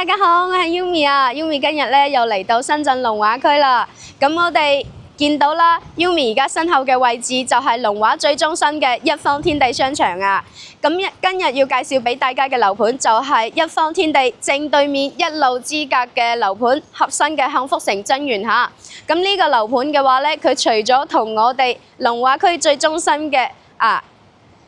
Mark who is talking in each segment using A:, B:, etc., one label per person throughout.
A: 大家好，我係 Yumi 啊。Yumi 今日咧又嚟到深圳龍華區啦。咁我哋見到啦，Yumi 而家身後嘅位置就係龍華最中心嘅一方天地商場啊。咁今日要介紹俾大家嘅樓盤就係一方天地正對面一路之隔嘅樓盤合生嘅幸福城真園嚇。咁呢個樓盤嘅話咧，佢除咗同我哋龍華區最中心嘅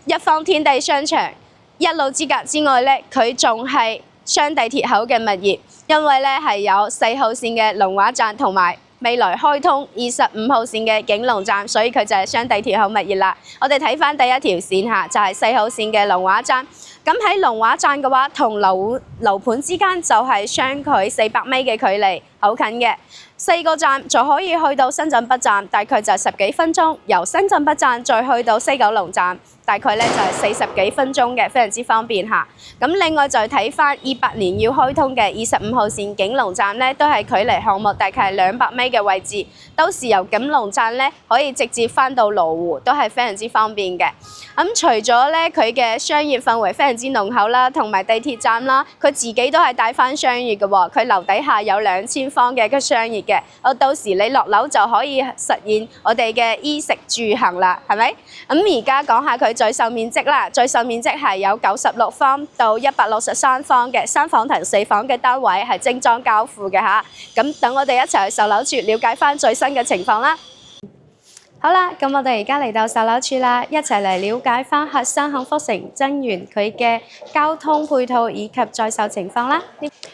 A: 一方天地商場一路之隔之外咧，佢仲係雙地鐵口嘅物業，因為咧係有4號線嘅龍華站同埋未來開通25號線嘅景隆站，所以佢就係雙地鐵口物業啦。我哋睇翻第一條線嚇，就係4號線嘅龍華站。咁喺龍華站嘅話，同樓盤之間就係相距400米嘅距離，好近嘅。4個站就可以去到深圳北站，大概就係10幾分鐘。由深圳北站再去到西九龍站，大概咧就係40幾分鐘嘅，非常之方便嚇。咁另外就睇翻28年要開通嘅25號線景隆站咧，都係距離項目大概係200米嘅位置。到時由景隆站咧可以直接翻到羅湖，都係非常之方便嘅。咁除咗咧佢嘅商業氛圍非常之濃厚啦，同埋地鐵站啦，佢自己都係帶翻商業嘅喎。佢樓底下有2000方嘅商業嘅，到時你落樓就可以實現我哋嘅衣食住行啦，係咪？咁而家講下佢最售面積啦，最售面積係有96方到163方嘅3房同4房嘅單位，係精裝交付嘅嚇。咁等我哋一齊去售樓處了解翻最新嘅情況啦。好啦，咁我哋而家嚟到售樓處啦，一齊嚟了解翻合生幸福城真園佢嘅交通配套以及在售情況啦。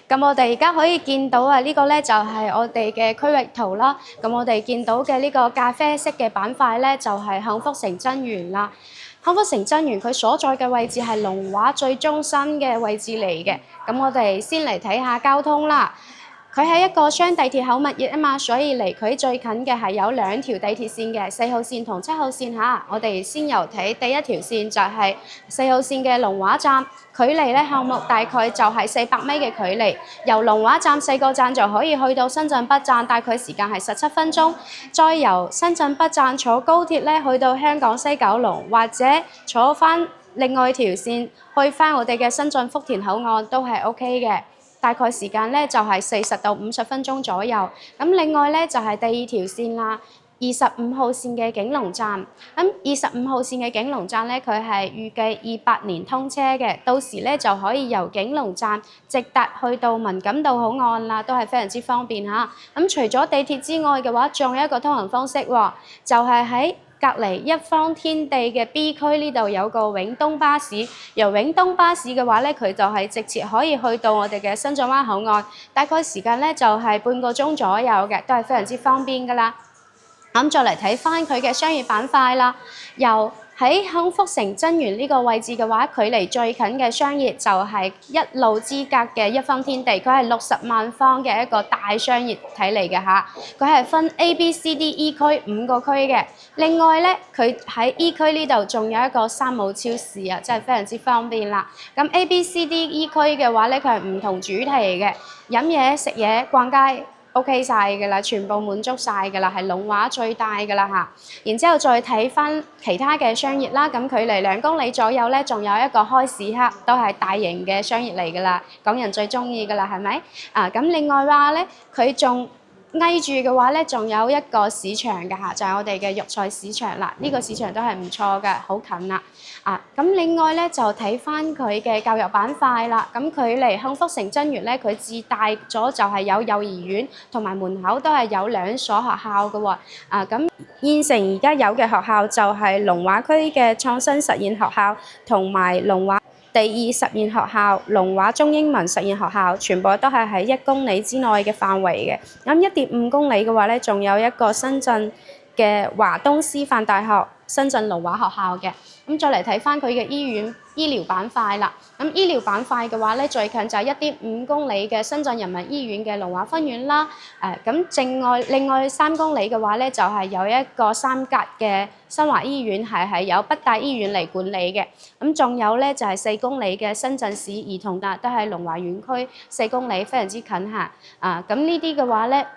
A: 咁我哋而家可以見到啊，呢個咧就係我哋嘅區域圖啦。咁我哋見到嘅呢個咖啡色嘅板塊咧，就係幸福城真園啦。幸福城真園佢所在嘅位置係龍華最中心嘅位置嚟嘅。咁我哋先嚟睇下交通啦。佢係一個雙地鐵口物業啊嘛，所以離佢最近嘅係有2條地鐵線嘅，4號線同7號線嚇。我哋先由睇第一條線就係4號線嘅龍華站，距離咧項目大概就係400米嘅距離。由龍華站4個站就可以去到深圳北站，大概時間係17分鐘。再由深圳北站坐高鐵咧去到香港西九龍，或者坐翻另外條線去翻我哋嘅深圳福田口岸都係 OK 嘅。大概時間咧就係40到50分鐘左右。咁另外咧就係第二條線啦，25號線嘅景隆站。咁25號線嘅景隆站咧，佢係預計28年通車嘅，到時咧就可以由景隆站直達去到文錦渡口岸啦，都係非常之方便嚇。咁除咗地鐵之外嘅話，仲有一個通行方式喎，就係喺隔離一方天地嘅 B 區呢度有個永東巴士，由永東巴士嘅話咧，佢就係直接可以去到我哋嘅深圳灣口岸，大概時間咧就係半個鐘左右嘅，都係非常之方便噶啦。咁再嚟睇翻佢嘅商業板塊啦，由喺幸福城真園呢個位置嘅話，距離最近嘅商業就係一路之隔嘅一方天地，佢係60萬方嘅一個大商業體嚟嘅嚇。佢係分 A、B、C、D、E 區5個區嘅。另外咧，佢喺 E 區呢度仲有一個山姆超市啊，真係非常之方便啦。咁 A、B、C、D、E 區嘅話咧，佢係唔同主題嘅，飲嘢、食嘢、逛街。OK 晒㗎啦，全部滿足晒㗎啦，係龍華最大㗎啦嚇。然之後再睇翻其他嘅商業啦，咁距離2公里左右咧，仲有一個開市克，都係大型嘅商業嚟㗎啦，港人最中意㗎啦，係咪？咁另外話咧，佢仲挨住嘅話咧，仲有一個市場㗎嚇，就係我哋嘅肉菜市場啦。呢個市場都係唔錯嘅，好近啦。咁另外咧就睇翻佢嘅教育板塊啦。咁距離幸福城真園咧，佢自帶咗就係有幼兒園同埋門口都係有2所學校嘅喎。咁現成而家有嘅學校就係龍華區嘅創新實驗學校同埋龍華第2實驗學校、龍華中英文實驗學校，全部都係喺1公里之內嘅範圍嘅。咁1.5公里嘅話咧，仲有一個深圳嘅華東師範大學、深圳龍華學校嘅。咁再嚟睇翻佢嘅醫療板塊啦。咁醫療板塊嘅話咧，最近就係1.5公里嘅深圳人民醫院嘅龍華分院啦。咁另外3公里嘅話咧，就係有一個3甲嘅新華醫院係由北大醫院嚟管理嘅。咁仲有咧就係4公里嘅深圳市兒童達都係龍華園區4公里，非常之近嚇。咁呢啲嘅話咧，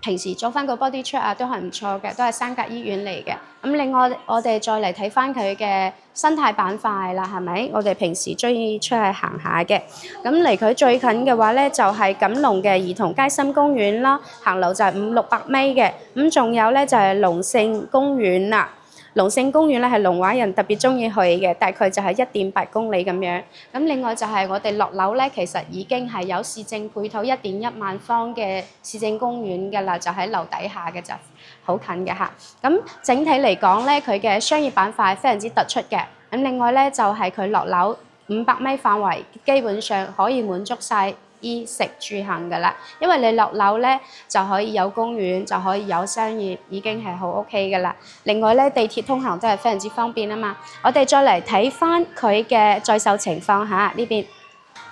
A: 平時做翻個 body check 啊，都係唔錯嘅，都係三甲醫院嚟嘅。咁另外我哋再嚟睇翻佢嘅生態板塊啦，係咪？我哋平時中意出去行下嘅。咁離佢最近嘅話咧，就係錦龍嘅兒童街心公園啦，行路就係500-600米嘅。咁仲有咧就係龍勝公園啦。龍勝公園咧係龍華人特別中意去嘅，大概就係1.8公里咁樣。咁另外就係我哋落樓咧，其實已經係有市政配套1.1萬方嘅市政公園㗎啦，就喺樓底下嘅就好近嘅嚇。咁整體嚟講咧，佢嘅商業板塊非常之突出嘅。咁另外咧就係佢落樓500米範圍，基本上可以滿足晒衣食住行㗎啦，因為你落樓咧就可以有公園，就可以有商業，已經係好 OK 㗎啦。另外咧，地鐵通行都係非常之方便啊嘛。我哋再嚟睇翻佢嘅在售情況嚇呢邊。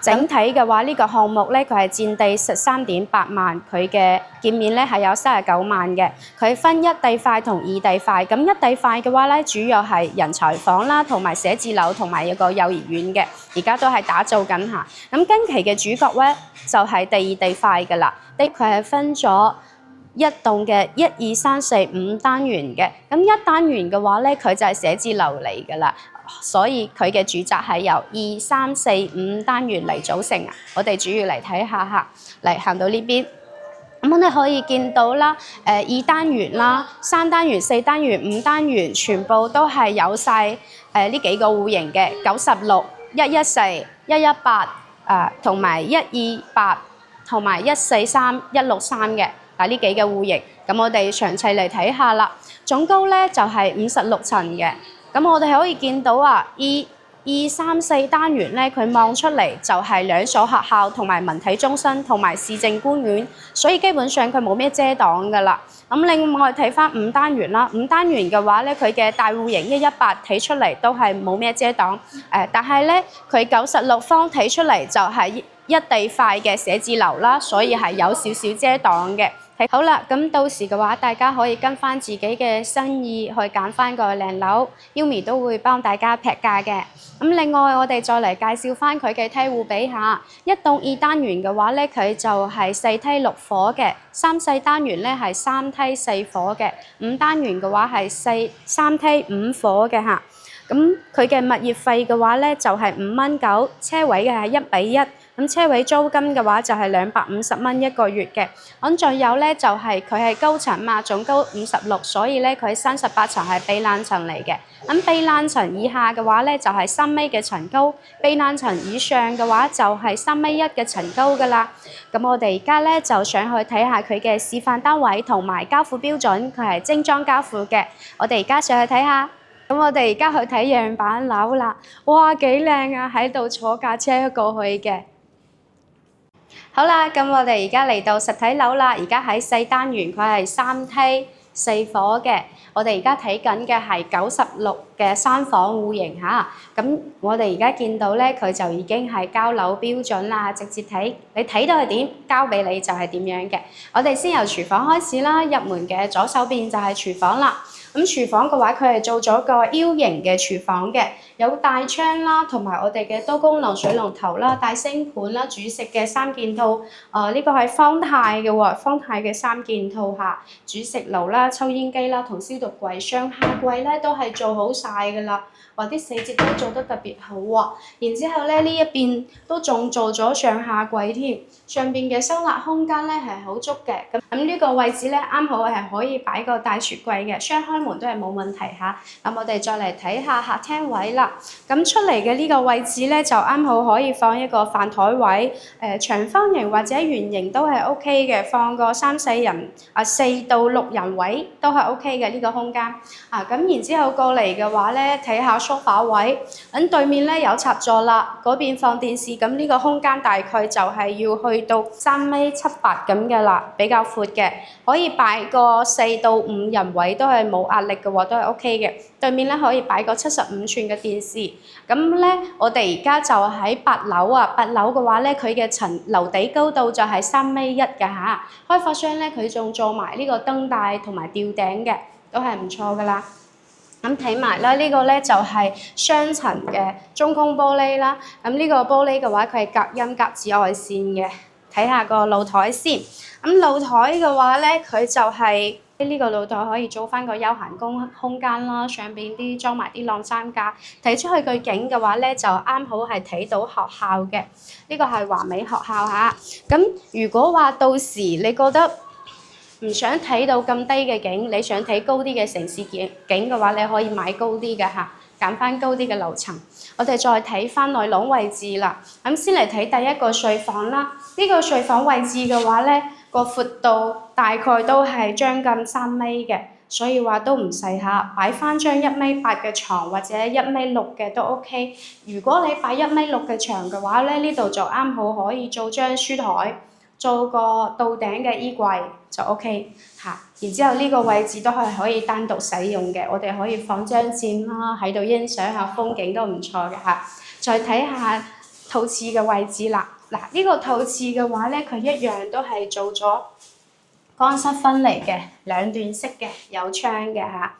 A: 整體嘅話，呢個項目咧，佢係佔地13.8萬，佢嘅建面咧係有39萬嘅。佢分一地塊同二地塊。咁一地塊嘅話咧，主要係人才房啦，同埋寫字樓同埋有個幼兒園嘅，而家都係打造緊下。咁近期嘅主角咧就係第二地塊㗎啦。佢係分咗一棟嘅1、2、3、4、5單元嘅。咁一單元嘅話咧，佢就係寫字樓嚟㗎啦。所以佢嘅住宅係由2、3、4、5單元嚟組成啊！我哋主要嚟睇下嚇，嚟行到呢邊，咁我哋可以見到啦，2單元啦、3單元、4單元、5單元，全部都係有晒呢幾個戶型嘅96、114、118同埋128同埋143、163嘅呢幾個戶型。咁我哋詳細嚟睇下啦。總高咧就係56層嘅。咁我哋可以見到啊，2、3、4單元咧，佢望出嚟就係2所學校同埋文體中心同埋市政公園，所以基本上佢冇咩遮擋㗎啦。咁另外睇翻5單元啦，5單元嘅話咧，佢嘅大戶型118睇出嚟都係冇咩遮擋，但係咧佢96方睇出嚟就係一地塊嘅寫字樓啦，所以係有少少遮擋嘅。好啦，咁到時嘅話，大家可以跟翻自己嘅心意去揀翻個靚樓，Yumi 都會幫大家劈價嘅。咁另外我哋再嚟介紹翻佢嘅梯戶比下，一棟2單元嘅話咧，佢就係4梯6伙嘅；3、4單元咧係3梯4伙嘅；5單元嘅話係3梯5伙嘅嚇。咁佢嘅物業費嘅話咧就係5蚊9，車位嘅係1比1。咁車位租金嘅話就係250蚊一個月嘅。咁仲有咧就係佢係高層嘛，總高56，所以咧佢38層係避難層嚟嘅。咁避難層以下嘅話咧就係3米嘅層高，避難層以上嘅話就係3米1嘅層高㗎啦。咁我哋而家咧就上去睇下佢嘅示範單位同埋交付標準，佢係精裝交付嘅。我哋而家上去睇下。咁我哋而家去睇樣板樓啦，哇幾靚啊！喺度坐架車過去嘅。好啦，咁我哋而家嚟到實體樓啦，而家喺4單元，佢係3梯4伙嘅。我哋而家睇緊嘅係96嘅3房戶型嚇。咁我哋而家見到咧，佢就已經係交樓標準啦，直接睇，你睇到係點，交俾你就係點樣嘅。我哋先由廚房開始啦，入門嘅左手邊就係廚房啦。咁廚房嘅話，佢係做咗個 U 型嘅廚房嘅，有大窗啦，同埋我哋嘅多功能水龍頭啦、大星盤啦、煮食嘅3件套。呢個係方太嘅喎，方太嘅3件套嚇，煮食爐啦、抽煙機啦同消毒櫃，上下櫃咧都係做好晒㗎啦。話啲細節都做得特別好喎。然之後咧，呢一邊都仲做咗上下櫃添，上邊嘅收納空間咧係好足嘅。咁呢個位置咧啱好係可以擺個大雪櫃嘅，雙開門都係冇問題嚇。咁我哋再嚟睇下客廳位啦。咁出嚟嘅呢個位置咧就啱好可以放一個飯台位，長方形或者圓形都係 OK 嘅，放個3、4人4到6人位都係 OK 嘅呢個空間。咁然之後過嚟嘅話咧，睇下梳化位，咁對面咧有插座啦，嗰邊放電視，咁呢個空間大概就係要去到3米7、8咁嘅啦，比較闊嘅，可以擺個4到5人位都係冇壓力嘅喎，都係 OK 嘅。對面咧可以擺個75寸嘅電視。咁咧我哋而家就喺8樓啊，8樓嘅話咧，佢嘅樓底高度就係3米1嘅嚇。開發商咧佢仲做埋呢個燈帶同埋吊頂嘅，都係唔錯噶啦。咁睇埋啦，呢個咧就係雙層嘅中空玻璃啦。咁呢個玻璃嘅話，佢係隔音隔紫外線嘅。睇下個露台先。咁露台嘅話咧，佢就係呢個露台可以做翻個休閒空間啦，上邊啲裝埋啲晾衫架，睇出去個景嘅話咧，就啱好係睇到學校嘅。呢個係華美學校嚇。咁如果話到時你覺得唔想睇到咁低嘅景，你想睇高啲嘅城市景嘅話，你可以買高啲嘅嚇，揀翻高啲嘅樓層。我哋再睇翻內廊位置啦。咁先嚟睇第一個睡房啦。呢個睡房位置嘅話咧，個闊度大概都係將近3米嘅，所以話都唔細嚇。擺翻張1.8米嘅床或者1.6米嘅都 OK。如果你擺1.6米嘅牆嘅話咧，呢度就啱好可以做張書台，做個到頂嘅衣櫃就 OK 嚇。然之後呢個位置都係可以單獨使用嘅，我哋可以放張墊啦，喺度欣賞下風景都唔錯嘅嚇。再睇下套廁嘅位置啦。嗱，呢個套廁嘅話咧，佢一樣都係做咗乾濕分離嘅，兩段式嘅，有窗嘅嚇。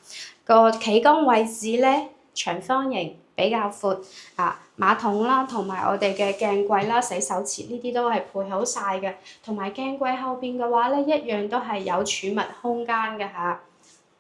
A: 個企缸位置咧，長方形比較闊啊，馬桶啦，同埋我哋嘅鏡櫃啦、洗手池呢啲都係配好晒嘅。同埋鏡櫃後邊嘅話咧，一樣都係有儲物空間嘅嚇，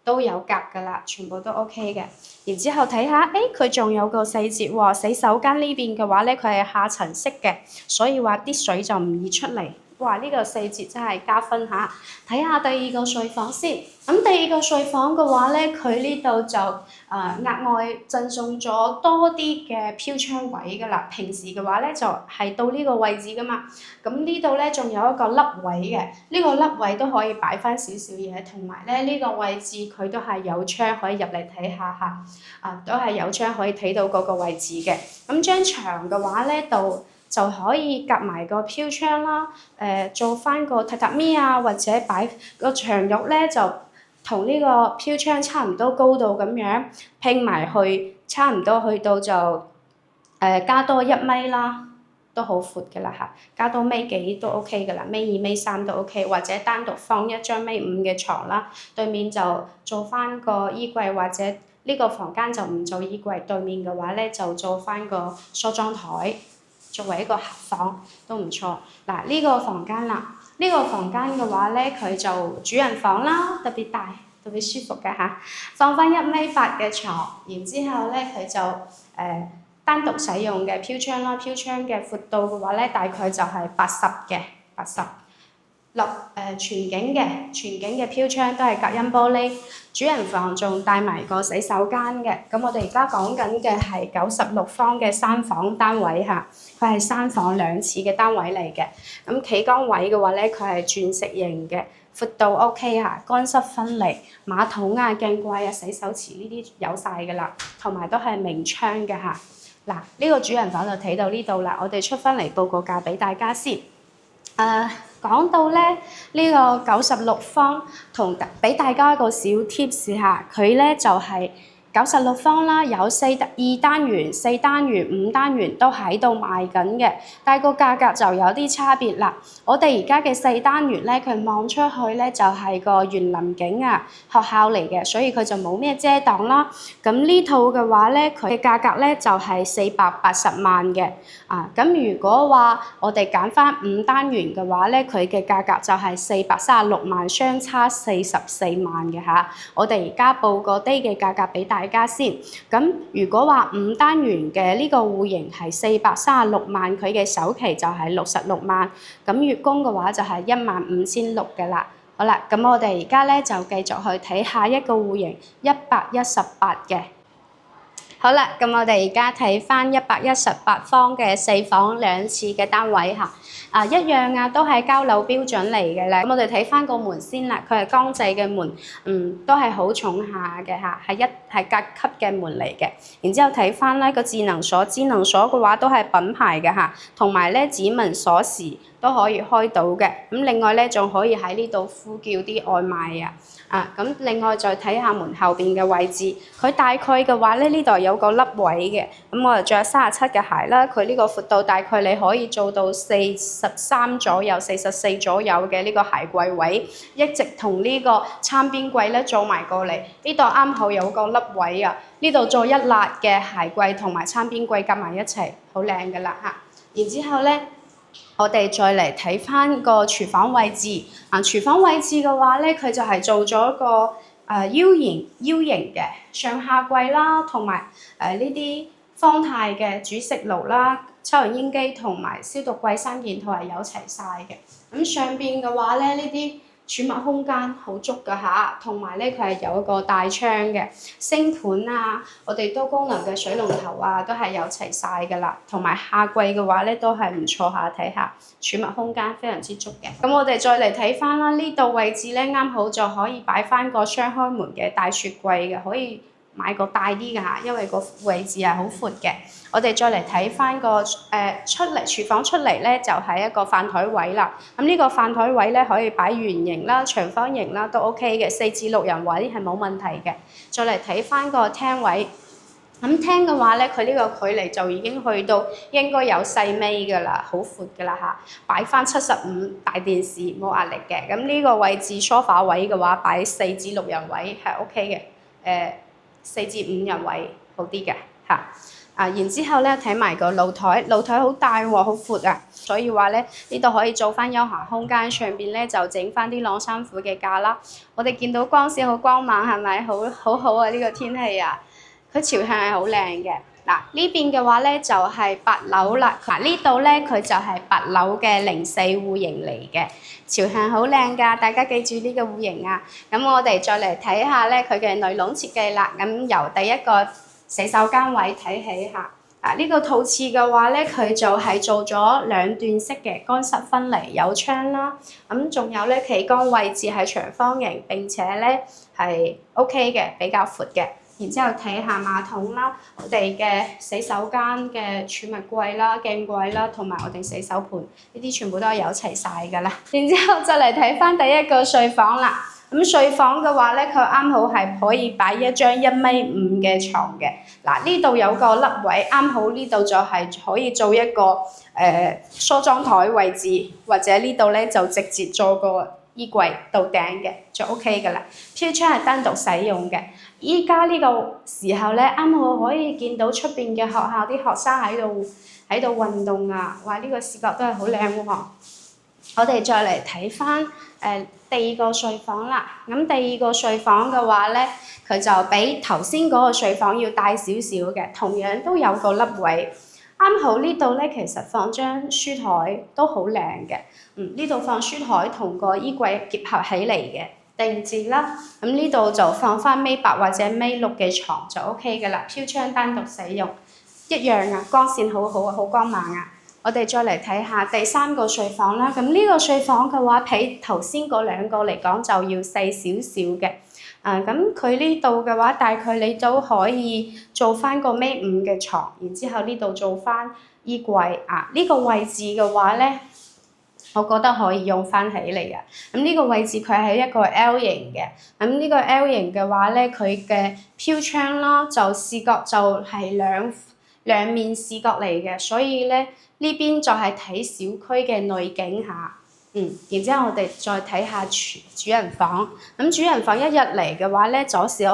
A: 都有格㗎啦，全部都 OK 嘅。然之後睇下，佢仲有個細節喎，洗手間呢邊嘅話咧，佢係下層式嘅，所以話啲水就唔易出嚟。哇！呢個細節真係加分嚇。睇下第二個睡房先。咁第二個睡房嘅話咧，佢呢度就額外贈送咗多啲嘅飄窗位㗎啦。平時嘅話咧就係到呢個位置㗎嘛。咁呢度咧仲有一個凹位嘅，呢個凹位都可以擺翻少少嘢，同埋咧呢個位置佢都係有窗可以入嚟睇下嚇。都係有窗可以睇到嗰個位置嘅。咁張牆嘅話咧就可以夾埋個飄窗啦，做翻個榻榻米啊，或者擺個牆褥咧就同呢個飄窗差唔多高度咁樣拼埋去，差唔多去到就加多1米啦，都好闊㗎啦嚇，加多米幾都 OK 㗎啦，米2、米3都 OK，或者單獨放一張米5嘅床啦，對面就做翻個衣櫃，或者呢個房間就唔做衣櫃，對面嘅話咧就做翻個梳妝台。作為一個客房都唔錯。嗱，呢個房間啦，呢個房間嘅話咧，佢就主人房啦，特別大，特別舒服嘅嚇。放翻1.8米嘅床，然之後咧佢就單獨使用嘅飄窗啦，飄窗嘅闊度嘅話咧，大概就係80嘅80。全景嘅飄窗都係隔音玻璃。主人房仲帶埋個洗手間嘅。咁我哋而家講緊嘅係96方嘅3房單位嚇，佢係3房2廁嘅單位嚟嘅。咁企缸位嘅話咧，佢係鑽石型嘅，闊度 OK 嚇，乾濕分離，馬桶啊、鏡櫃啊、洗手池呢啲有晒㗎啦，同埋都係明窗嘅嚇。嗱，呢個主人房就睇到呢度啦，我哋出翻嚟報個價俾大家先。講到咧呢個96方，同俾大家一個小 tips 嚇，佢咧就係96方啦，有2單元、4單元、5單元都喺度賣緊嘅，但係個價格就有啲差別啦。我哋而家嘅4單元咧，佢望出去咧就係個園林景啊，學校嚟嘅，所以佢就冇咩遮擋啦。咁呢套嘅話咧，佢嘅價格咧就係480萬嘅。咁如果話我哋揀翻5單元嘅話咧，佢嘅價格就係436萬，相差44萬嘅嚇。我哋而家報個低嘅價格俾大家先。咁如果話5單元嘅呢個戶型係436萬，佢嘅首期就係66萬，咁月供嘅話就係15600嘅啦。好啦，咁我哋而家咧就繼續去睇下一個戶型118嘅。好啦，咁我哋而家睇翻118方嘅4房2廁嘅單位嚇。一樣啊，都係交樓標準嚟嘅咧。咁我哋睇翻個門先啦，佢係鋼製嘅門，都係好重下嘅嚇，係甲級嘅門嚟嘅。然之後睇翻呢個智能鎖嘅話都係品牌嘅嚇，同埋咧指紋鎖匙都可以開到嘅。咁另外咧仲可以喺呢度呼叫啲外賣啊。咁另外再睇下門後邊嘅位置，佢大概嘅話咧呢度有個凹位嘅。咁我哋着37嘅鞋啦，佢呢個闊度大概你可以做到43左右、44左右嘅呢個鞋櫃位，一直同呢個餐邊櫃咧做埋過嚟。呢度啱好有個凹位啊，呢度做一辣嘅鞋櫃同埋餐邊櫃夾埋一齊，好靚㗎啦嚇。然之後咧，我哋再嚟睇翻個廚房位置。廚房位置嘅話咧，佢就係做咗個U形嘅上下櫃啦，同埋呢啲方太嘅煮食爐啦、抽油煙機同埋消毒櫃3件套係有齊晒嘅。咁上邊嘅話咧，呢啲儲物空間好足㗎嚇，同埋咧佢係有一個大窗嘅星盤啊，我哋多功能嘅水龍頭啊，都係有齊晒㗎啦。同埋下櫃嘅話咧，都係唔錯下，睇下儲物空間非常之足嘅。咁我哋再嚟睇翻啦，呢度位置咧啱好就可以擺翻個雙開門嘅大雪櫃嘅，可以買個大啲㗎嚇，因為個位置係好闊嘅。我哋再嚟睇翻個出嚟廚房出嚟咧，就係一個飯台位啦。咁呢個飯台位咧可以擺圓形啦、長方形啦都 OK 嘅，4至6人位係冇問題嘅。再嚟睇翻個廳位，咁廳嘅話咧，佢呢個距離就已經去到應該有細尾㗎啦，好闊㗎啦嚇。擺翻75大電視冇壓力嘅。咁呢個位置 sofa 位嘅話，擺4至6人位係 OK 嘅。4至5人位好啲嘅嚇。然之後咧睇埋個露台，露台好大喎，好闊啊，所以話咧呢度可以做翻休閒空間，上邊咧就整翻啲晾衫褲嘅架啦。我哋見到光線好光猛，係咪好好啊？呢個天氣啊，佢朝向係好靚嘅。呢邊嘅話咧就係8樓啦。呢度咧佢就係8樓嘅04戶型嚟嘅，朝向好靚㗎，大家記住呢個戶型啊。咁我哋再嚟睇下咧佢嘅內籠設計啦。咁由第一個洗手間位睇起下，呢個套廁嘅話咧，佢就係做咗2段式嘅乾濕分離，有窗啦。咁仲有咧企缸位置係長方形，並且咧係 OK 嘅，比較闊嘅。然之後睇下馬桶啦，我哋嘅洗手間嘅儲物櫃啦、鏡櫃啦，同埋我哋洗手盤呢啲全部都係有齊晒㗎啦。然之後就嚟睇翻第一個睡房啦。咁睡房嘅話咧，佢啱好係可以擺一張1.5米嘅床嘅。呢度有個凹位，啱好呢度就係可以做一個梳妝台位置，或者呢度咧就直接做個衣櫃到頂嘅就 OK 㗎啦。飄窗係單獨使用嘅。依家呢個時候咧，啱好可以見到出邊嘅學校啲學生喺度運動啊！哇，呢個視覺都係好靚喎。我哋再嚟睇翻第二個睡房啦。咁第二個睡房嘅話咧，佢就比頭先嗰個睡房要大少少嘅，同樣都有個凹位。啱好呢度咧，其實放張書台都好靚嘅。呢度放書台同個衣櫃結合起嚟嘅，定制啦。咁呢度就放翻米8或者米6嘅床就 OK 㗎啦。飄窗單獨使用一樣啊，光線好好啊，好光猛啊！我哋再嚟睇下第3個睡房啦。咁呢個睡房嘅話，比頭先嗰2個嚟講就要細少少嘅。咁佢呢度嘅話，大概你都可以做翻個1.5米嘅床，然之後呢度做翻衣櫃。呢個位置嘅話咧，我覺得可以用翻起嚟嘅。咁呢個位置佢係一個 L 型嘅。咁呢個 L 型嘅話咧，佢嘅飄窗啦，就視覺就係兩面視覺嚟嘅，所以咧呢邊就係睇小區嘅內景下。然之後我哋再睇下主人房。咁主人房一入嚟嘅話咧，左手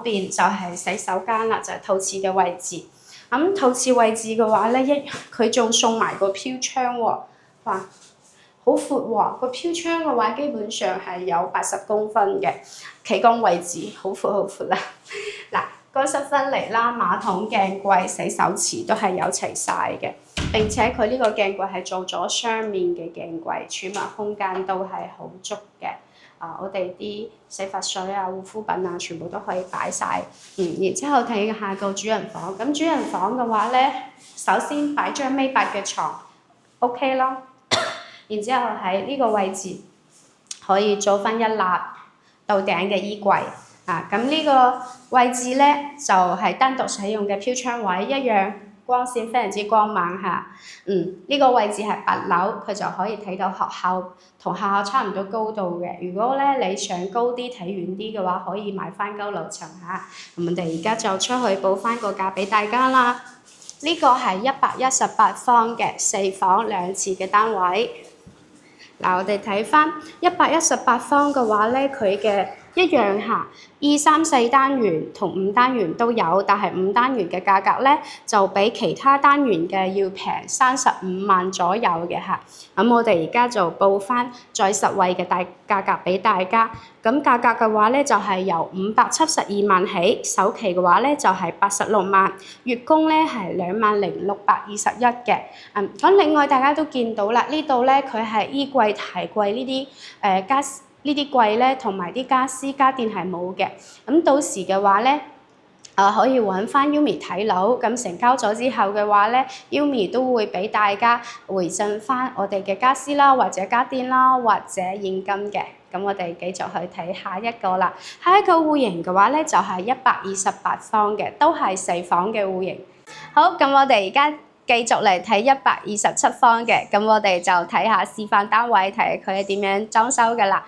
A: 邊就係洗手間啦，就係套廁嘅位置。咁套廁位置嘅話咧，佢仲送埋個飄窗喎，哇，好闊喎！個飄窗嘅話，基本上係有80公分嘅企缸位置，好闊好闊啦。乾濕分離啦，馬桶、鏡櫃、洗手池都係有齊晒嘅。並且佢呢個鏡櫃係做咗雙面嘅鏡櫃，儲物空間都係好足嘅。我哋啲洗髮水啊、護膚品啊，全部都可以擺晒。然之後睇下個主人房。咁主人房嘅話咧，首先擺張米8嘅床 ，OK 咯。然之後喺呢個位置可以做翻一立到頂嘅衣櫃。咁呢個位置咧就係單獨使用嘅飄窗位，一樣光線非常之光猛嚇。呢個位置係8樓，佢就可以睇到學校同學校差唔多高度嘅。如果咧你想高啲睇遠啲嘅話，可以買翻高樓層嚇。咁我哋而家就出去報翻個價俾大家啦。呢個係118方嘅4房2廁嘅單位。我哋睇翻118方嘅話咧，佢嘅一樣嚇，2、3、4單元同5單元都有，但係5單元嘅價格咧就比其他單元嘅要平35萬左右嘅嚇。咁我哋而家就報翻最實惠嘅價格俾大家。咁價格嘅話咧就係由572萬起，首期嘅話咧就係86萬，月供咧係20,621嘅。咁另外大家都見到啦，呢度咧佢係衣櫃、鞋櫃呢啲呢啲櫃咧同埋啲家私家電係冇嘅。咁到時嘅話咧，可以揾翻 Yumi 睇樓，咁成交咗之後嘅話咧，Yumi 都會俾大家回贈翻我哋嘅家私啦，或者家電啦，或者現金嘅。咁我哋繼續去睇下一個啦。下一個戶型嘅話咧，就係128方嘅，都係4房嘅戶型。好，咁我哋而家繼續嚟睇127方嘅，咁我哋就睇下示範單位，睇下佢係點樣裝修嘅啦。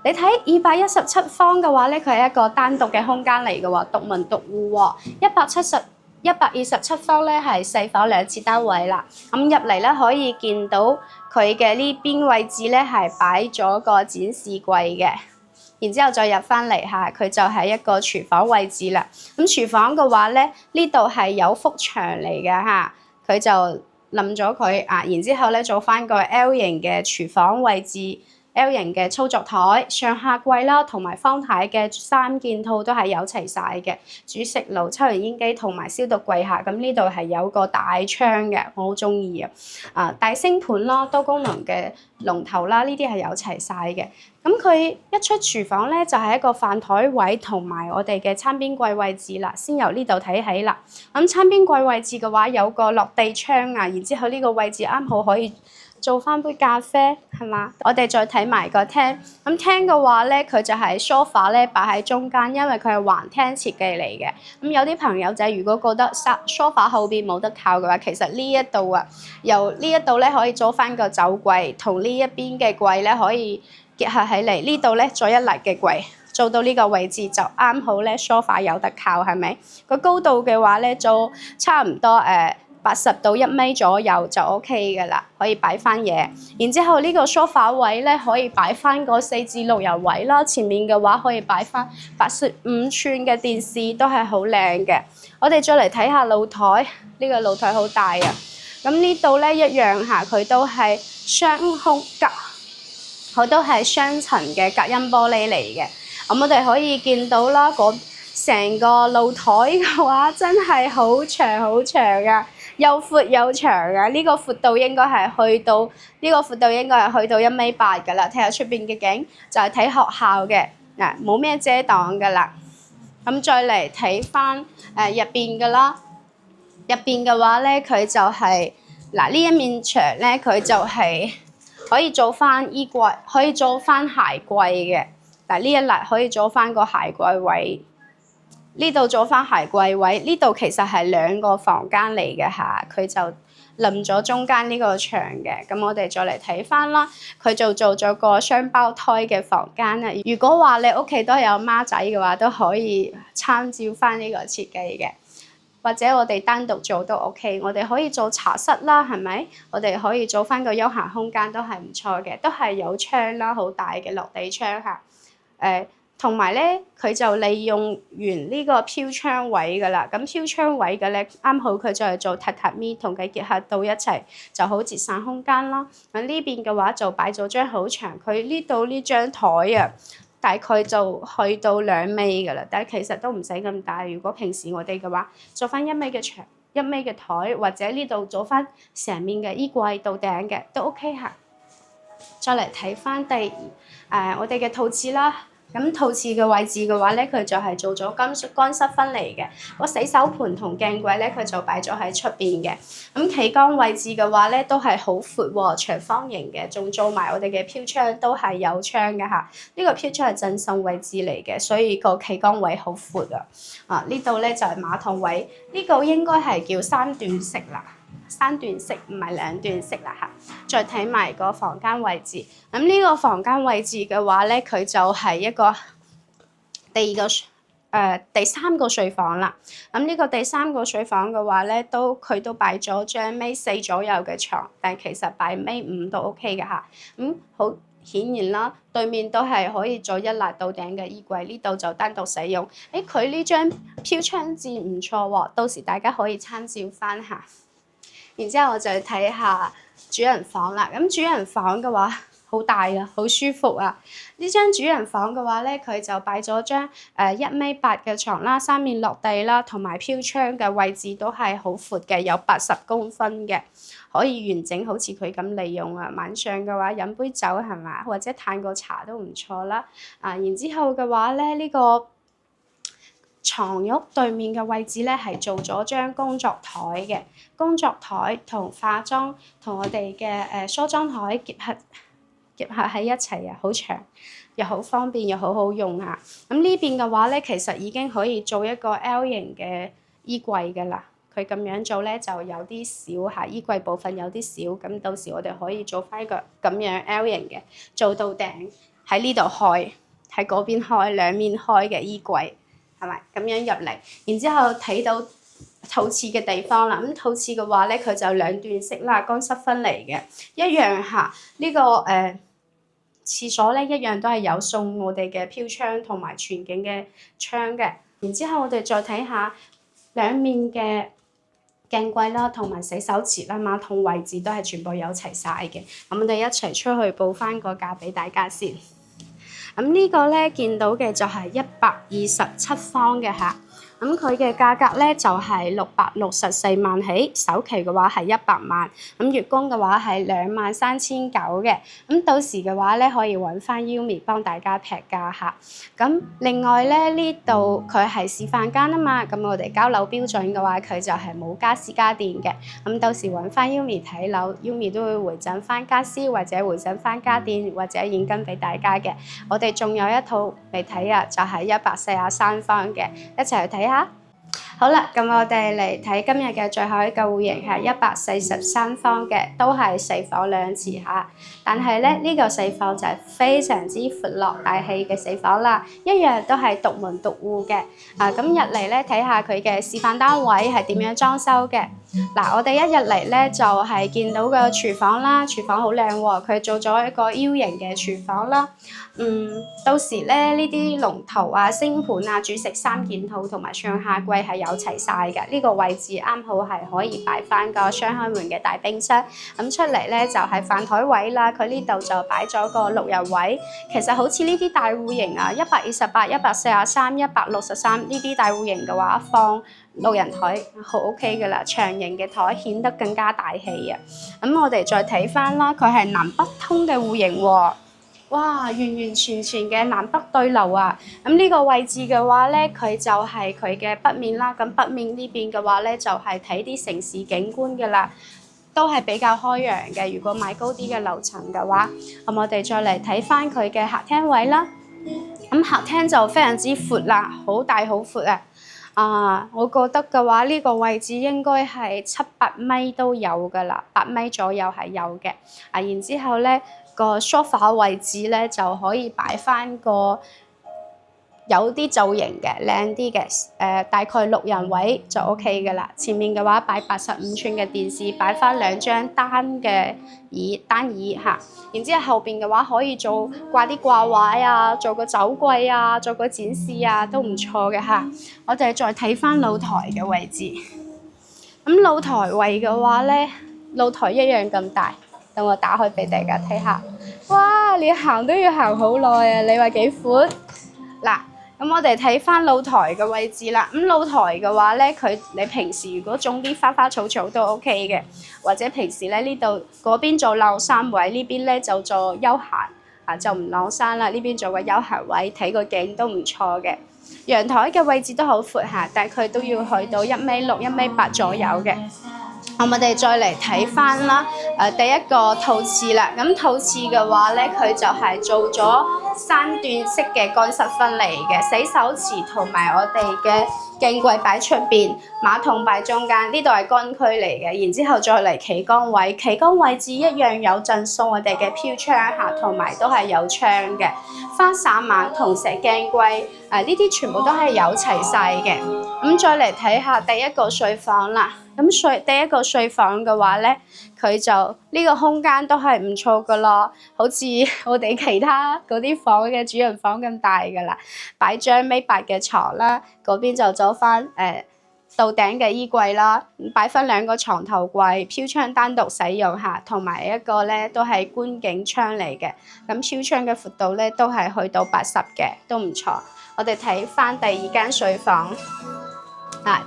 A: 你睇217方嘅話咧，佢係一個單獨嘅空間嚟嘅喎，獨門獨戶喎。127方咧係4房2廁單位啦。咁入嚟咧可以見到佢嘅呢邊位置咧係擺咗個展示櫃嘅。然之後再入翻嚟嚇，佢就係一個廚房位置啦。咁廚房嘅話咧，呢度係有幅牆嚟嘅嚇，佢就冧咗佢啊。然之後咧做翻個 L 型嘅廚房位置。L 型嘅操作台、上下櫃啦，同埋方太嘅3件套都係有齊晒嘅。煮食爐、抽油煙機同埋消毒櫃下，咁呢度係有個大窗嘅，我好中意啊！大星盤啦，多功能嘅龍頭啦，呢啲係有齊晒嘅。咁佢一出廚房咧，就係一個飯台位同埋我哋嘅餐邊櫃位置啦。先由呢度睇起啦。咁餐邊櫃位置嘅話，有個落地窗啊，然之後呢個位置啱好可以做翻杯咖啡，係嘛？我哋再睇埋個廳，咁廳嘅話咧，佢就係 sofa 咧擺喺中間，因為佢係橫廳設計嚟嘅。咁有啲朋友仔如果覺得 sofa 後邊冇得靠嘅話，其實呢一度啊，由呢一度咧可以做翻個酒櫃，同呢一邊嘅櫃咧可以結合起嚟。呢度咧做一列嘅櫃，做到呢個位置就啱好咧 sofa 有得靠，係咪？個高度嘅話咧，就差唔多80到1米左右就 OK 嘅啦，可以擺翻嘢。然之後呢個 sofa 位咧可以擺翻個4至6人位啦，前面嘅話可以擺翻85寸嘅電視，都係好靚嘅。我哋再嚟睇下露台，呢個露台好大啊。咁呢度咧一樣嚇，佢都係佢都係雙層嘅隔音玻璃嚟嘅。咁我哋可以見到啦，成個露台嘅話真係好長好長啊！又闊又長啊！呢個闊度應該係去到1.8米㗎啦。睇下出邊嘅景，就係睇學校嘅嗱，冇咩遮擋㗎啦。咁再嚟睇翻入邊㗎啦，入邊嘅話咧，佢就係嗱呢一面牆咧，佢就係可以做翻衣櫃，可以做翻鞋櫃嘅。嗱呢一列可以做翻個鞋櫃位。呢度做翻鞋櫃位，呢度其實係2個房間嚟嘅嚇，佢就冧咗中間呢個牆嘅。咁我哋再嚟睇翻啦，佢就做咗個雙胞胎嘅房間啊。如果話你屋企都有孖仔嘅話，都可以參照翻呢個設計嘅，或者我哋單獨做都 OK。我哋可以做茶室啦，係咪？我哋可以做翻個休閒空間都係唔錯嘅，都係有窗啦，好大嘅落地窗嚇。同埋咧，佢就利用完呢個飄窗位㗎啦。咁飄窗位嘅咧，啱好佢就係做榻榻米同佢結合到一齊，就好節省空間啦。咁呢邊嘅話就擺咗張好長，佢呢度呢張台啊，大概就去到2米㗎啦。但係其實都唔使咁大。如果平時我哋嘅話，做翻1米嘅牆、1米嘅台，或者呢度做翻成面嘅衣櫃到頂嘅都 OK 嚇。再嚟睇翻我哋嘅套廁啦。咁套廁嘅位置嘅話咧，佢就係做咗乾濕分離嘅。個洗手盆同鏡櫃咧，佢就擺咗喺出邊嘅。咁企缸位置嘅話咧，都係好闊喎，長方形嘅，仲做埋我哋嘅飄窗都係有窗嘅嚇。呢個飄窗係正身位置嚟嘅，所以個企缸位好闊啊。呢度咧就係馬桶位，呢個應該係叫3段式啦。3段式唔係2段式啦嚇。再睇埋個房間位置，咁呢個房間位置嘅話咧，佢就係一個第3個睡房啦。咁呢個第3個睡房嘅話咧，佢都擺咗張1.4米左右嘅床，但其實擺1.5米都 OK 嘅嚇。好顯然啦，對面都係可以做一辣到頂嘅衣櫃，呢度就單獨使用。佢呢張飄窗墊唔錯喎，到時大家可以參照翻下。然之後我就睇下主人房啦。咁主人房嘅話好大啊，好舒服啊！呢張主人房嘅話咧，佢就擺咗張1.8米嘅床啦，三面落地啦，同埋飄窗嘅位置都係好闊嘅，有80公分嘅，可以完整好似佢咁利用啊。晚上嘅話飲杯酒係嘛，或者嘆個茶都唔錯啦。然之後嘅話咧，呢個床褥對面嘅位置咧係做咗張工作台嘅，工作台同化妝同我哋嘅梳妝台結合喺一齊啊，好長又好方便又好好用啊！咁呢邊嘅話咧，其實已經可以做一個 L 型嘅衣櫃㗎啦。佢咁樣做咧就有啲少嚇，衣櫃部分有啲少，咁到時我哋可以做翻個咁樣 L 型嘅，做到頂喺呢度開，喺嗰邊開，兩面開嘅衣櫃係咪？咁樣入嚟，然之後睇到肚廁嘅地方啦。咁肚廁嘅話咧，佢就兩段式啦，乾濕分離嘅，一樣嚇。呢個廁所咧一樣都係有送我哋嘅飄窗同埋全景嘅窗嘅。然之後我哋再睇下兩面嘅鏡櫃啦，同埋洗手池啦、馬桶位置都係全部有齊晒嘅。咁我哋一齊出去報翻個價俾大家先。咁呢個咧見到嘅就係127方嘅嚇。咁佢嘅價格咧就係664萬起，首期嘅話係100萬，咁月供嘅話係23,900嘅。咁到時嘅話咧可以揾翻 Yumi 幫大家劈價嚇。咁另外咧呢度佢係示範間啊嘛，咁我哋交樓標準嘅話佢就係冇家私家電嘅。咁到時揾翻 Yumi 睇樓 ，Yumi 都會回贈翻家私或者回贈翻家電或者現金俾大家嘅。我哋仲有一套未睇啊，就係143方嘅，一齊去睇下。好啦，咁我哋嚟睇今日嘅最後一個戶型係143方嘅，都係4房2廁嚇。但係咧呢個4房就係非常之闊落大氣嘅4房啦，一樣都係獨門獨戶嘅。咁入嚟咧睇下佢嘅示範單位係點樣裝修嘅。我哋一入嚟咧就係見到個廚房啦，廚房好靚喎，佢做咗一個 U 型嘅廚房啦。到時咧呢啲龍頭啊、星盤啊、煮食3件套同埋上下櫃係有齊晒嘅。呢個位置啱好係可以擺翻個雙開門嘅大冰箱。咁出嚟咧就係飯台位啦，佢呢度就擺咗個6人位。其實好似呢啲大戶型啊，128、143、163呢啲大戶型嘅話，放6人台好 OK 㗎啦，長型嘅台顯得更加大氣啊！咁我哋再睇翻啦，佢係南北通嘅戶型喎。哇，完完全全嘅南北對流啊！咁呢個位置嘅話咧，佢就係佢嘅北面啦。咁北面呢邊嘅話咧，就係睇啲城市景觀嘅啦，都係比較開揚嘅。如果買高啲嘅樓層嘅話，咁我哋再嚟睇翻佢嘅客廳位啦。咁客廳就非常之闊啦，好大好闊啊！我覺得嘅話，呢個位置應該係7-8米都有㗎啦，8米左右係有嘅。然之後咧，個 sofa 位置咧就可以擺翻個有啲造型嘅靚啲嘅，大概6人位就 OK 㗎啦。前面嘅話擺85寸嘅電視，擺翻2張單椅嚇。然之後後邊嘅話可以做掛啲掛畫啊，做個酒櫃啊，做個展示啊，都唔錯嘅嚇。我哋再睇翻露台嘅位置。咁露台位嘅話咧，露台一樣咁大。等我打開俾大家睇下。哇！你行都要行好耐啊！你話幾闊？咁我哋睇翻露台嘅位置啦。咁露台嘅話咧，你平時如果種啲花花草草都 OK 嘅，或者平時咧呢度嗰邊做晾衫位，呢邊咧就做休閒就唔晾衫啦。呢邊做個休閒位，睇個景都唔錯嘅。陽台嘅位置都好闊下，但佢都要去到1.6米、1.8米左右嘅。我哋再嚟睇翻啦，第一個套廁啦。咁套廁嘅話咧，佢就係做咗3段式嘅乾濕分離嘅，洗手池同埋我哋嘅鏡櫃擺出邊，馬桶擺中間，呢度係乾區嚟嘅。然之後再嚟企缸位，企缸位置一樣有贈送我哋嘅飄窗嚇，同埋都係有窗嘅。花灑猛同石鏡櫃，呢啲全部都係有齊晒嘅。咁再嚟睇下第一個睡房啦。咁第一個睡房嘅話咧，佢就呢個空間都係唔錯噶咯，好似我哋其他嗰啲房嘅主人房咁大噶啦，擺張米八嘅床啦，嗰邊就做翻到頂嘅衣櫃啦，擺翻2個床頭櫃，飄窗單獨使用下，同埋一個咧都係觀景窗嚟嘅，咁飄窗嘅闊度咧都係去到80嘅，都唔錯。我哋睇翻第二間睡房，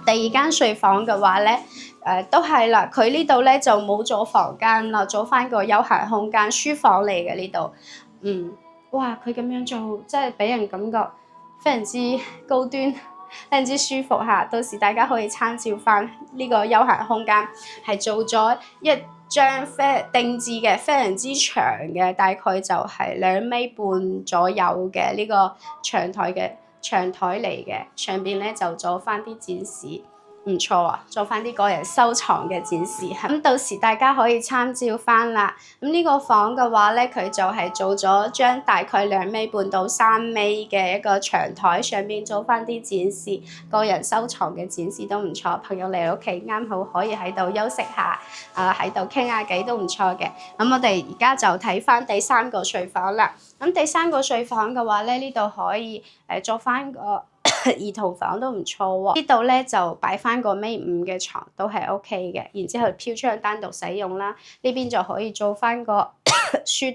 A: 第二間睡房嘅話咧，都係啦，佢呢度咧就冇咗房間啦，做翻個休閒空間，書房嚟嘅呢度。哇！佢咁樣做，真係俾人感覺非常之高端。非常之舒服嚇，到時大家可以參照翻呢個休閒空間，係做咗一張定制嘅非常之長嘅，大概就係2.5米左右嘅呢個長台嚟嘅，上邊咧就做翻啲展示。唔錯啊，做翻啲個人收藏嘅展示，咁到時大家可以參照翻啦。咁呢個房嘅話咧，佢就係做咗張大概2.5米到3米嘅一個長台，上邊做翻啲展示，個人收藏嘅展示都唔錯。朋友嚟屋企啱好可以喺度休息下，喺度傾下偈都唔錯嘅。咁我哋而家就睇翻第3個睡房啦。咁第3個睡房嘅話咧，呢度可以做翻個兒童房都唔錯喎，呢度咧就擺翻個1.5米嘅床都係 OK 嘅，然之後飄窗單獨使用啦，呢邊就可以做翻個書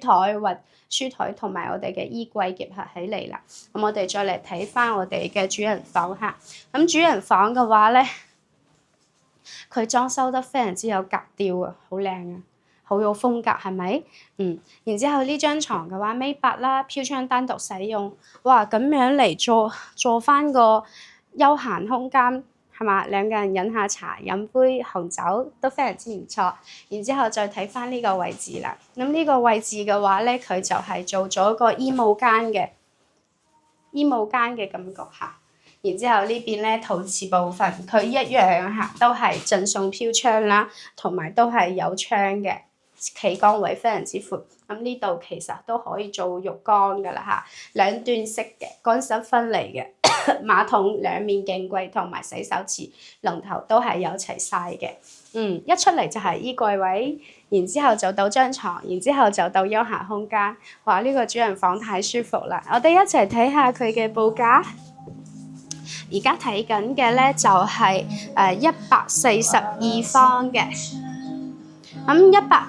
A: 台同埋我哋嘅衣櫃結合起嚟啦。咁我哋再嚟睇翻我哋嘅主人房嚇，咁主人房嘅話咧，佢裝修得非常之有格調啊，好靚啊！好有風格係咪？然之後呢張床嘅話1.8米啦，飄窗單獨使用，哇咁樣嚟做翻個休閒空間係嘛？2個人飲下茶、飲杯紅酒都非常之唔錯。然之後再睇翻呢個位置啦，咁呢個位置嘅話咧，佢就係做咗個衣帽間嘅感覺嚇。然之後呢邊咧陶瓷部分，佢一樣嚇都係贈送飄窗啦，同埋都係有窗嘅。企缸位非常之闊，咁呢度其實都可以做浴缸噶啦嚇，2段式嘅乾濕分離嘅馬桶2面鏡櫃同埋洗手池龍頭都係有齊晒嘅。一出嚟就係衣櫃位，然之後就到張床，然之後就到休閒空間。哇！呢個主人房太舒服啦，我哋一齊睇下佢嘅報價。而家睇緊嘅咧就係142方嘅。咁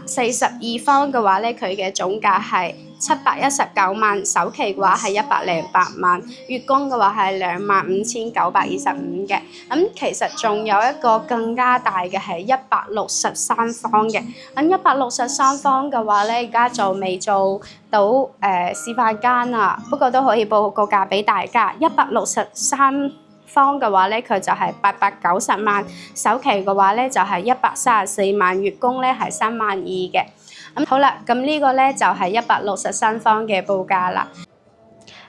A: 142方嘅話咧，佢嘅總價係719萬，首期嘅話係108萬，月供嘅話係25,925嘅。咁其實仲有一個更加大嘅係163方嘅。咁163方嘅話咧，而家就未做到示範間啊，不過都可以報個價俾大家。163方嘅話咧，佢就係890萬，首期嘅話咧就係134萬，月供咧係32000嘅。好啦，咁呢個咧就係163方嘅報價啦。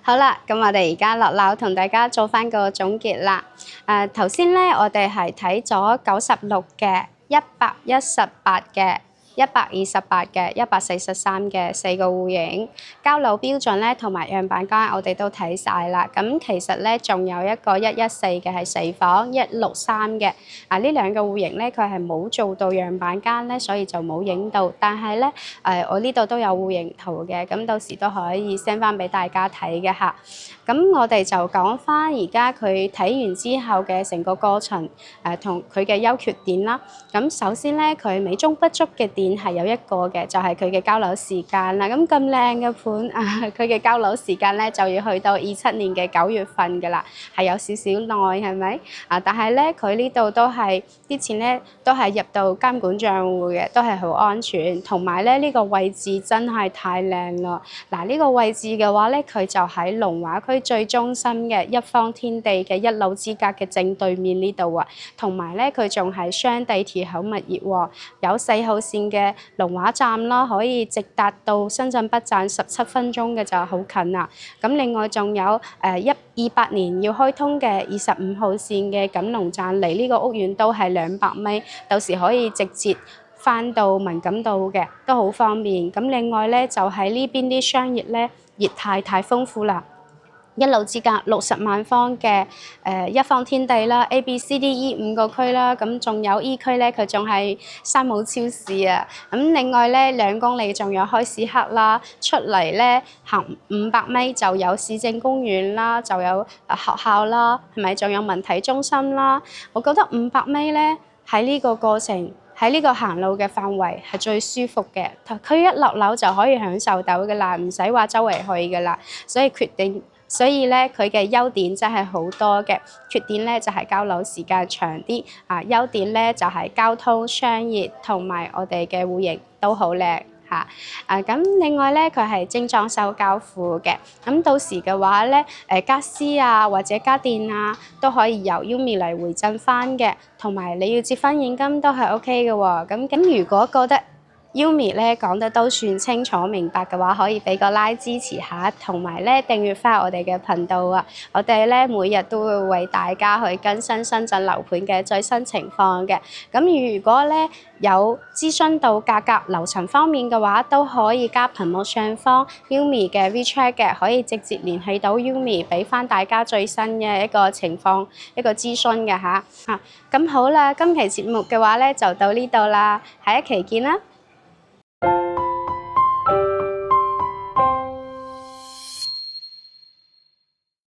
A: 好啦，咁我哋而家落樓同大家做翻個總結啦。頭先咧我哋係睇咗96嘅、118嘅、128嘅、143嘅4個戶型，交樓標準咧同埋樣板間我哋都睇晒啦。咁其實咧仲有一個114嘅係4房，163嘅。呢2個戶型咧佢係冇做到樣板間咧，所以就冇影到。但係咧我呢度都有戶型圖嘅，咁到時都可以 send 翻俾大家睇嘅嚇。咁我哋就講翻而家佢睇完之後嘅成個過程，同佢嘅優缺點啦。咁首先咧，佢美中不足嘅點係有一個嘅，就係佢嘅交樓時間啦。咁靚嘅盤，佢嘅交樓時間咧就要去到27年嘅9月份㗎啦，係有少少耐係咪？但係咧佢呢度都係啲錢咧都係入到監管帳戶嘅，都係好安全。同埋咧呢個位置真係太靚啦！呢個位置嘅話咧，佢就喺龍華區最中心嘅一方天地嘅一路之隔嘅正對面呢度啊，同埋咧佢仲係雙地鐵口物業喎，有4號線嘅龍華站啦，可以直達到深圳北站17分鐘嘅就好近啦。咁另外仲有28年要開通嘅25號線嘅錦龍站，離呢個屋苑都係200米，到時可以直接翻到文錦渡嘅，都好方便。咁另外咧就喺呢邊啲商業咧業態太豐富啦。一路之隔60萬方嘅一方天地啦，A、B、C、D、E 5個區啦，咁仲有 E 區咧，佢仲係山姆超市啊。咁另外咧2公里仲有開市克啦，出嚟咧行500米就有市政公園啦，就有學校啦，係咪？仲有文體中心啦。我覺得500米咧喺呢個過程，喺呢個行路嘅範圍係最舒服嘅，佢一落樓就可以享受到嘅啦，唔使話周圍去嘅啦，所以咧佢嘅優點真係好多嘅，缺點咧就係交流時間長啲，優點咧就係交通、商業同埋我哋嘅戶型都好靚嚇。咁另外咧佢係精裝修交付嘅，咁到時嘅話咧家私啊或者家電啊都可以由 Yumi 嚟回贈翻嘅，同埋你要接翻現金都係 OK 嘅喎。咁如果覺得Yumi 咧講得都算清楚明白嘅話，可以俾個 like 支持下，同埋咧訂閱翻我哋嘅頻道啊！我哋咧每日都會為大家去更新深圳樓盤嘅最新情況嘅。咁如果咧有諮詢到價格樓層方面嘅話，都可以加屏幕上方 Yumi 嘅 WeChat 嘅，可以直接聯繫到 Yumi，俾翻大家最新嘅一個情況一個諮詢嘅嚇。咁好啦，今期節目嘅話咧就到呢度啦，下一期見啦！